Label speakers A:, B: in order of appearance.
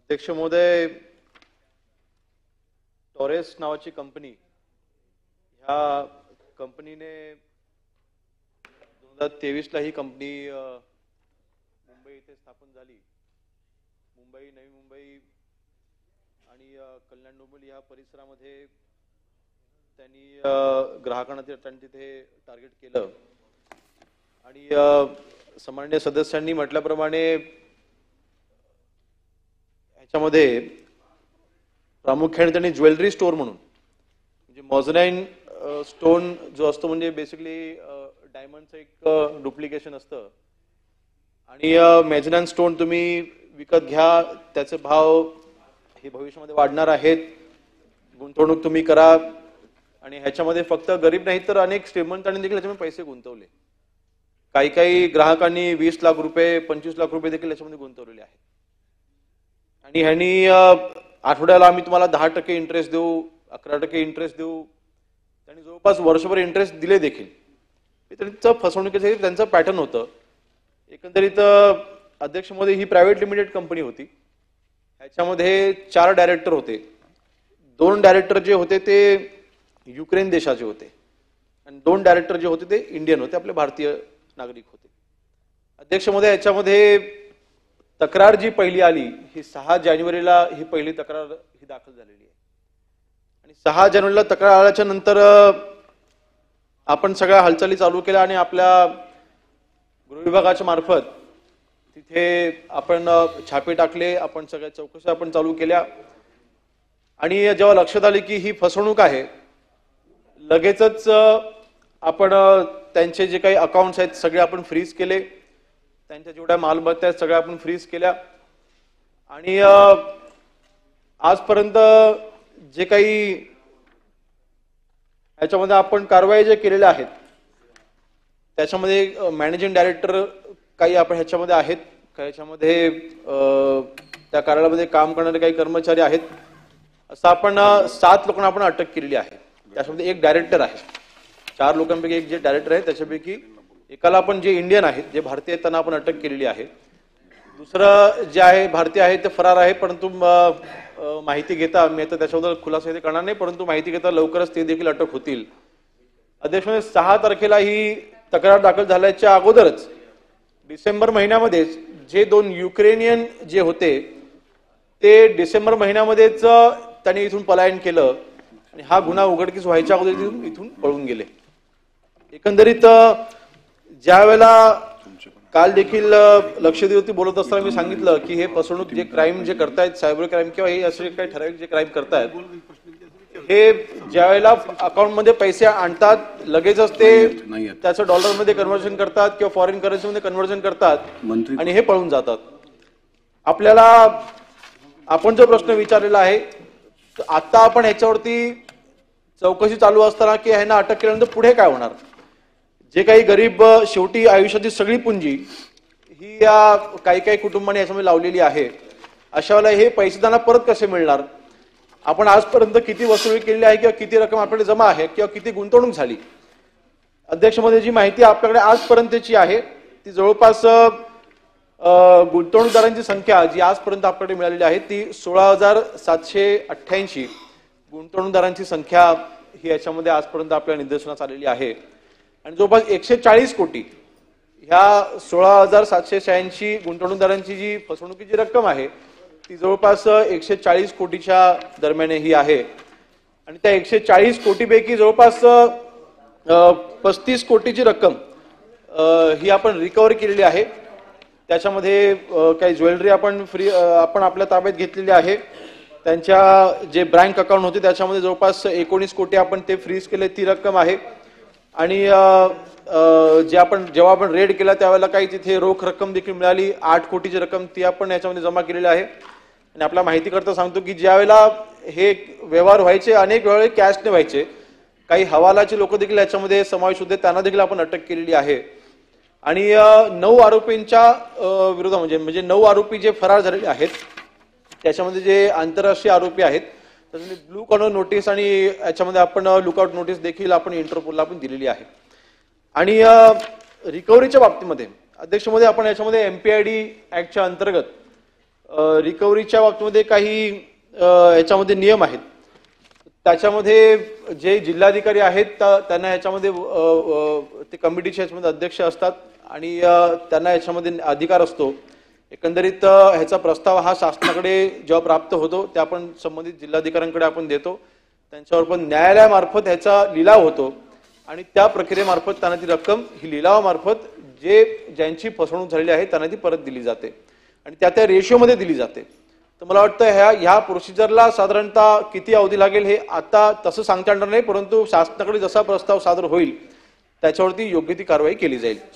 A: अध्यक्ष महोदय, टॉरेस नावाची कंपनी, ह्या कंपनीने 2023 ला ही कंपनी मुंबई येथे स्थापन झाली. मुंबई, नवी मुंबई आणि कल्याण डोंबिवली या परिसरामध्ये त्यांनी ग्राहकांना तिथे टार्गेट केलं आणि सन्माननीय सदस्यांनी म्हटल्याप्रमाणे ह्याच्यामध्ये प्रामुख्याने त्यांनी ज्वेलरी स्टोअर म्हणून, म्हणजे मॉझलाईन स्टोन जो असतो म्हणजे बेसिकली डायमंडचं एक डुप्लिकेशन असतं आणि मॅझलाईन स्टोन तुम्ही विकत घ्या, त्याचे भाव हे भविष्यामध्ये वाढणार आहेत, गुंतवणूक तुम्ही करा. आणि ह्याच्यामध्ये फक्त गरीब नाही तर अनेक श्रीमंतांनी देखील ह्याच्यामध्ये पैसे गुंतवले. काही ग्राहकांनी 20 लाख रुपये 25 लाख रुपये देखील याच्यामध्ये गुंतवलेले आहेत. आणि ह्यांनी आठवड्याला आम्ही तुम्हाला 10% इंटरेस्ट देऊ, 11% इंटरेस्ट देऊ, त्यांनी जवळपास वर्षभर इंटरेस्ट दिले देखील. त्यांचं फसवणुकीचं त्यांचं पॅटर्न होतं. एकंदरीत अध्यक्ष महोदय, ही प्रायव्हेट लिमिटेड कंपनी होती. ह्याच्यामध्ये 4 डायरेक्टर होते. 2 डायरेक्टर जे होते ते युक्रेन देशाचे होते आणि 2 डायरेक्टर जे होते ते इंडियन होते, आपले भारतीय नागरिक होते. अध्यक्ष महोदय, याच्यामध्ये तक्रार जी पहिली आली ही 6 जानेवारीला ही पहिली तक्रार ही दाखल झालेली आहे. आणि 6 जानेवारीला तक्रार आल्याच्या नंतर आपण सगळ्या हालचाली चालू केल्या आणि आपल्या गृह विभागाच्या मार्फत तिथे आपण छापे टाकले, आपण सगळ्या चौकशी आपण चालू केल्या. आणि जेव्हा लक्षात आले की ही फसवणूक आहे, लगेचच आपण त्यांचे जे काही अकाउंट्स आहेत सगळे आपण फ्रीज केले, त्यांच्या जेवढ्या मालमत्ता आहेत सगळ्या आपण फ्रीज केल्या. आणि आजपर्यंत जे काही ह्याच्यामध्ये आपण कारवाई जे केलेल्या आहेत त्याच्यामध्ये मॅनेजिंग डायरेक्टर काही आपण ह्याच्यामध्ये आहेत, काही ह्याच्यामध्ये त्या कार्यालयामध्ये काम करणारे काही कर्मचारी आहेत. असं आपण 7 लोकांना आपण अटक केलेली आहे. त्याच्यामध्ये एक डायरेक्टर आहे. 4 लोकांपैकी एक जे डायरेक्टर आहे त्याच्यापैकी एकाला आपण जे इंडियन आहेत, जे भारतीय आहेत, त्यांना आपण अटक केलेली आहे. दुसरं जे आहे भारतीय आहे ते फरार आहे, परंतु माहिती घेता, मी आता त्याच्याबद्दल खुलासा इथे करणार नाही, परंतु माहिती घेता लवकरच ते देखील अटक होतील. अध्यक्ष, 6 तारखेला ही तक्रार दाखल झाल्याच्या अगोदरच डिसेंबर महिन्यामध्येच जे 2 युक्रेनियन जे होते ते डिसेंबर महिन्यामध्येच त्यांनी इथून पलायन केलं आणि हा गुन्हा उघडकीस व्हायच्या अगोदर इथून पळून गेले. एकंदरीत ज्या वेळेला काल देखील लक्षद्वीपवरती बोलत असताना मी सांगितलं की हे फसवणूक जे क्राईम जे करतायत, सायबर क्राईम किंवा हे असे काही ठराविक जे क्राईम करतायत, हे ज्या वेळेला अकाउंटमध्ये पैसे आणतात लगेचच ते त्याचं डॉलरमध्ये कन्व्हर्जन करतात किंवा फॉरेन करन्सीमध्ये कन्व्हर्जन करतात आणि हे पळून जातात. आपल्याला आपण जो प्रश्न विचारलेला आहे, आता आपण ह्याच्यावरती चौकशी चालू असताना की ह्यांना अटक केल्यानंतर पुढे काय होणार. जे काही गरीब शेवटी आयुष्याची सगळी पुंजी ही या काही कुटुंबांनी याच्यामध्ये लावलेली आहे, अशा वेळेला हे पैसे त्यांना परत कसे मिळणार. आपण आजपर्यंत किती वसुली केलेली आहे किंवा किती रक्कम आपल्याकडे जमा आहे किंवा किती गुंतवणूक झाली. अध्यक्ष महोदय, जी माहिती आपल्याकडे आजपर्यंतची आहे ती जवळपास गुंतवणूकदारांची संख्या जी आजपर्यंत आपल्याकडे मिळालेली आहे ती 16,788 गुंतवणूकदारांची संख्या ही याच्यामध्ये आजपर्यंत आपल्या निदर्शनास आलेली आहे. आणि जवळपास 140 कोटी ह्या 16,786 गुंतवणूकदारांची जी फसवणुकीची रक्कम आहे ती जवळपास 140 कोटीच्या दरम्यान ही आहे. आणि त्या 140 कोटीपैकी जवळपास 35 कोटीची रक्कम ही आपण रिकव्हरी केलेली आहे. त्याच्यामध्ये काही ज्वेलरी आपण आपण आपल्या ताब्यात घेतलेली आहे. त्यांच्या जे बँक अकाउंट होते त्याच्यामध्ये जवळपास 19 कोटी आपण ते फ्रीज केले, ती रक्कम आहे. आणि जेव्हा आपण रेड केला त्यावेळेला काही तिथे रोख रक्कम देखील मिळाली, 8 कोटीची रक्कम ती आपण याच्यामध्ये जमा केलेली आहे. आणि आपल्या माहिती करता सांगतो की ज्या वेळेला हे व्यवहार व्हायचे अनेक वेळेला कॅशने व्हायचे, काही हवालाचे लोक देखील याच्यामध्ये समावेश होते, त्यांना देखील आपण अटक केलेली आहे. आणि 9 आरोपींच्या विरोधात म्हणजे 9 आरोपी जे फरार झालेले आहेत त्याच्यामध्ये जे आंतरराष्ट्रीय आरोपी आहेत त्याच्यामध्ये ब्लू कॉर्नर नोटीस आणि याच्यामध्ये आपण लुकआउट नोटीस देखील आपण इंटरपोलला आपण दिलेली आहे. आणि रिकव्हरीच्या बाबतीमध्ये अध्यक्ष महोदय, आपण याच्यामध्ये MPID ऍक्टच्या अंतर्गत रिकव्हरीच्या बाबतीमध्ये काही याच्यामध्ये नियम आहेत. त्याच्यामध्ये जे जिल्हाधिकारी आहेत त्यांना याच्यामध्ये ते कमिटीचे याच्यामध्ये अध्यक्ष असतात आणि त्यांना याच्यामध्ये अधिकार असतो. एकंदरीत ह्याचा प्रस्ताव हा शासनाकडे जेव्हा प्राप्त होतो त्या आपण संबंधित जिल्हाधिकाऱ्यांकडे आपण देतो. त्यांच्यावर पण न्यायालयामार्फत ह्याचा लिलाव होतो आणि त्या प्रक्रियेमार्फत त्यांना ती रक्कम ही लिलावामार्फत ज्यांची फसवणूक झालेली आहे त्यांना ती परत दिली जाते आणि त्या रेशोमध्ये दिली जाते. तर मला वाटतं ह्या प्रोसिजरला साधारणतः किती अवधी लागेल हे आता तसं सांगता येणार नाही, परंतु शासनाकडे जसा प्रस्ताव सादर होईल त्याच्यावरती योग्य ती कारवाई केली जाईल.